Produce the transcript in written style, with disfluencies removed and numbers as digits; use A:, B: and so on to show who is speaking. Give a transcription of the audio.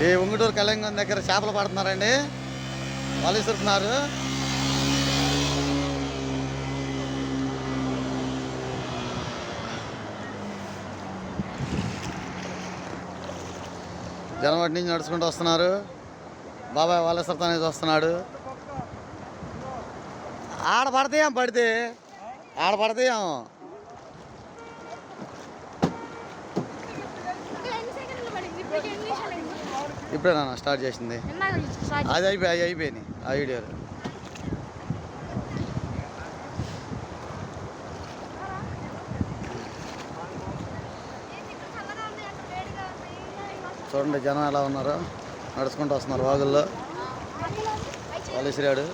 A: ఈ ఉంగుటూరు కళ్యాణం దగ్గర చేపలు పడుతున్నారండి, వాళ్ళు ఇస్తున్నారు. జనం వాటి నుంచి నడుచుకుంటూ వస్తున్నారు. బాబాయ్ వాళ్ళ సరతానే వస్తున్నాడు. ఆడ పడతాయేం, పడితే ఆడ పడతాయేం. ఇప్పుడేనా స్టార్ట్ చేసింది? అది అయిపోయినాయి ఆ వీడియోలు. చూడండి జనం ఎలా ఉన్నారో, నడుచుకుంటూ వస్తున్నారు వాగుల్లో. వాళ్ళు విసిరాడు.